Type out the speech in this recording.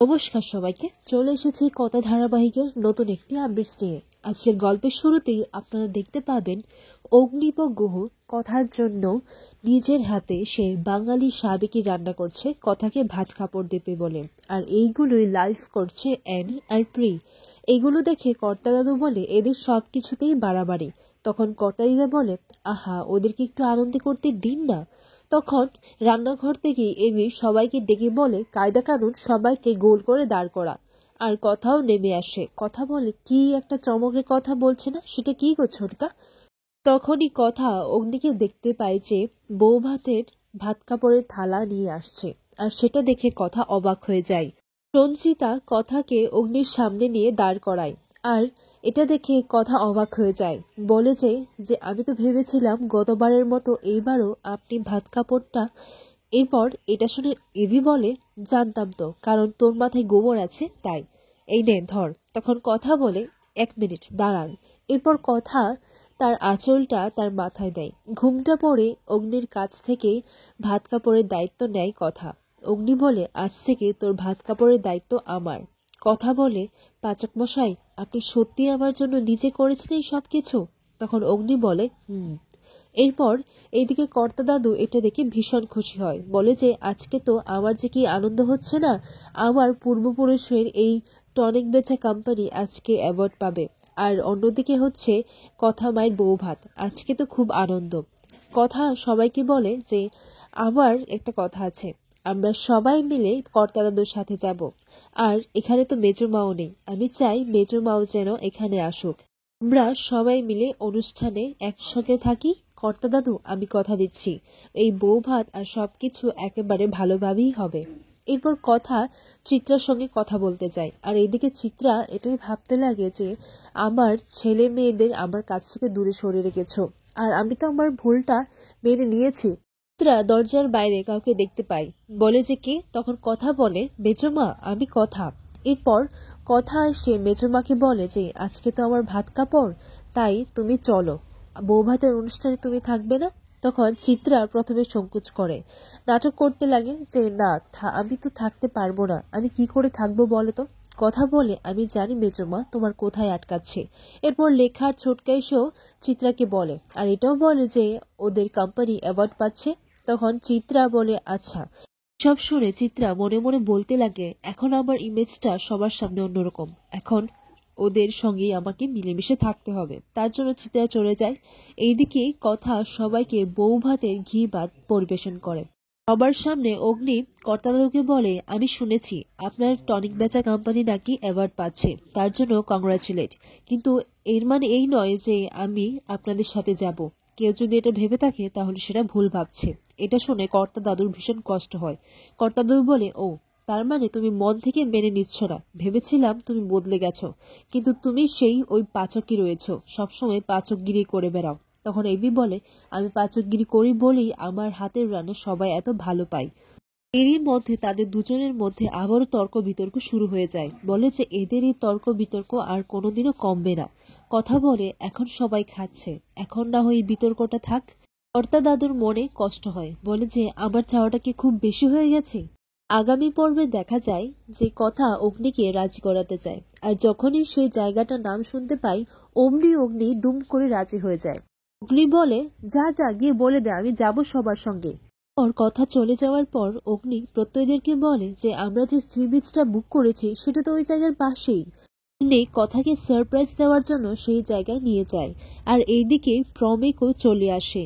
নমস্কার সবাইকে, চলে এসেছি কথা ধারাবাহিকের নতুন একটি আপডেটস নিয়ে। আজকের গল্পের শুরুতেই আপনারা দেখতে পাবেন অগ্নিব গুহ কথার জন্য নিজের হাতে সে বাঙালি সাবেকি রান্না করছে, কথাকে ভাত কাপড় দেবে বলে। আর এইগুলোই লাইভ করছে অ্যানি আর প্রি। এগুলো দেখে কর্তা দাদু বলে এদের সব কিছুতেই বাড়াবাড়ি। তখন কর্তা দিদা বলে আহা, ওদেরকে একটু আনন্দ করতে দিন না। তখন রান্নাঘর থেকে এমি সবাইকে ডেকে বলে কায়দা কানুন সবাইকে গোল করে দাঁড় করা। আর কথাও নেমে আসে। কথা বলে কি একটা চমকের কথা বলছে না, সেটা কি গো ছোটকা? তখনই কথা অগ্নিকে দেখতে পায় যে বউ ভাত কাপড়ের থালা নিয়ে আসছে। আর সেটা দেখে কথা অবাক হয়ে যায়। সঞ্চিতা কথাকে অগ্নির সামনে নিয়ে দাঁড় করায়। আর এটা দেখে কথা অবাক হয়ে যায়, বলে যে আমি তো ভেবেছিলাম গতবারের মতো এইবারও আপনি ভাত কাপড়টা। এরপর এটা শুনে এভি বলে জানতাম তো, কারণ তোর মাথায় গোবর আছে তাই। এই নে ধর। তখন কথা বলে 1 মিনিট দাঁড়ান। এরপর কথা তার আঁচলটা তার মাথায় দেয়। ঘুমটা পড়ে অগ্নির কাছ থেকে ভাত কাপড়ের দায়িত্ব নেয় কথা। অগ্নি বলে আজ থেকে তোর ভাত কাপড়ের দায়িত্ব আমার। কথা বলে পাচক মশাই, আপনি সত্যি আমার জন্য নিজে করেছেন এই সব কিছু? তখন অগ্নি বলে এরপর এইদিকে কর্তা দাদু এটা দেখে ভীষণ খুশি হয়, বলে যে আজকে তো আমার যে কি আনন্দ হচ্ছে না, আমার পূর্বপুরুষের এই টনিক বেচা কোম্পানি আজকে অ্যাওয়ার্ড পাবে। আর অন্যদিকে হচ্ছে কথা মায়ের বউ ভাত, আজকে তো খুব আনন্দ। কথা সবাইকে বলে যে আমার একটা কথা আছে, আমরা সবাই মিলে কর্তা দাদুর সাথে যাব। আর এখানে তো মেজো মাও নেই, আমি চাই মেজো মাও যেন এখানে আসুক। আমরা সবাই মিলে অনুষ্ঠানে একসঙ্গে থাকি। কর্তা দাদু, আমি কথা দিচ্ছি এই বউ ভাত আর সবকিছু একেবারে ভালোভাবেই হবে। এরপর কথা চিত্রার সঙ্গে কথা বলতে যায়। আর এইদিকে চিত্রা এটাই ভাবতে লাগে যে আমার ছেলে মেয়েদের আমার কাছ থেকে দূরে সরিয়ে রেখেছো, আর আমি তো আমার ভুলটা মেনে নিয়েছি। চিত্রা দরজার বাইরে কাউকে দেখতে পাই, বলে যে কে? তখন কথা বলে মেজমা, আমি কথা। এরপর কথা এসে মেজমাকে বলে যে আজকে তো আমার ভাত কাপড়, তাই তুমি চলো, বউ ভাতের অনুষ্ঠানে তুমি থাকবে না? তখন চিত্রা প্রথমে সংকোচ করে, নাটক করতে লাগে যে না, আমি তো থাকতে পারবো না। আমি কি করে থাকবো বলো তো? কথা বলে আমি জানি মেজমা তোমার কোথায় আটকাচ্ছে। এরপর লেখার ছোটকা এসেও চিত্রাকে বলে, আর এটাও বলে যে ওদের কোম্পানি অ্যাওয়ার্ড পাচ্ছে। তখন চিত্রা বলে আচ্ছা। সব শুনে চিত্রা মনে মনে বলতে লাগে এখন আমার ইমেজটা সবার সামনে অন্যরকম, এখন ওদের সঙ্গেই আমাকে মিলেমিশে থাকতে হবে। তার জন্য চিত্রা চলে যায়। এইদিকে কথা সবাইকে বউ ভাতের ঘি ভাত পরিবেশন করে। সবার সামনে অগ্নি কর্তাদাদুকে বলে আমি শুনেছি আপনার টনিক বেচা কোম্পানি নাকি অ্যাওয়ার্ড পাচ্ছে, তার জন্য কংগ্রাচুলেট। কিন্তু এর মানে এই নয় যে আমি আপনাদের সাথে যাব। কেউ যদি এটা ভেবে থাকে তাহলে সেটা ভুল ভাবছে। এটা শুনে কর্তা দাদুর ভীষণ কষ্ট হয়। কর্তা দাদু বলে ও, তার মানে তুমি মন থেকে মেনে নিচ্ছ না? ভেবেছিলাম তুমি বদলে গেছো, কিন্তু তুমি সেই ওই পাচকই রয়েছো, সবসময় পাচকগিরি করে বেড়াও। তখন এবি বলে আমি পাচকগিরি করি বলেই আমার হাতের রান্না সবাই এত ভালো পায়। এরই মধ্যে তাদের দুজনের মধ্যে আবারও তর্ক বিতর্ক শুরু হয়ে যায়। বলে যে এদের এই তর্ক বিতর্ক আর কোনোদিনও কমবে না। কথা বলে এখন সবাই খাচ্ছে, এখন না হয় বিতর্কটা থাক। কর্তা দাদুর মনে কষ্ট হয়, বলে যে আমার চাওয়াটা কি খুব বেশি হয়ে গেছে? আগামী পর্বে দেখা যায় যে কথা অগ্নিকে রাজি করাতে চায়, আর যখনই সেই জায়গাটার নাম শুনতে পাই অমনি অগ্নি দুম করে রাজি হয়ে যায়। অগ্নি বলে যা যা গিয়ে বলে দে আমি যাব সবার সঙ্গে। ওর কথা চলে যাওয়ার পর অগ্নি প্রত্যয়দেরকে বলে যে আমরা যে সি বিচটা বুক করেছি সেটা তো ওই জায়গার পাশেই। অগ্নি কথাকে সারপ্রাইজ দেওয়ার জন্য সেই জায়গায় নিয়ে যায়। আর এইদিকে প্রমিকও চলে আসে।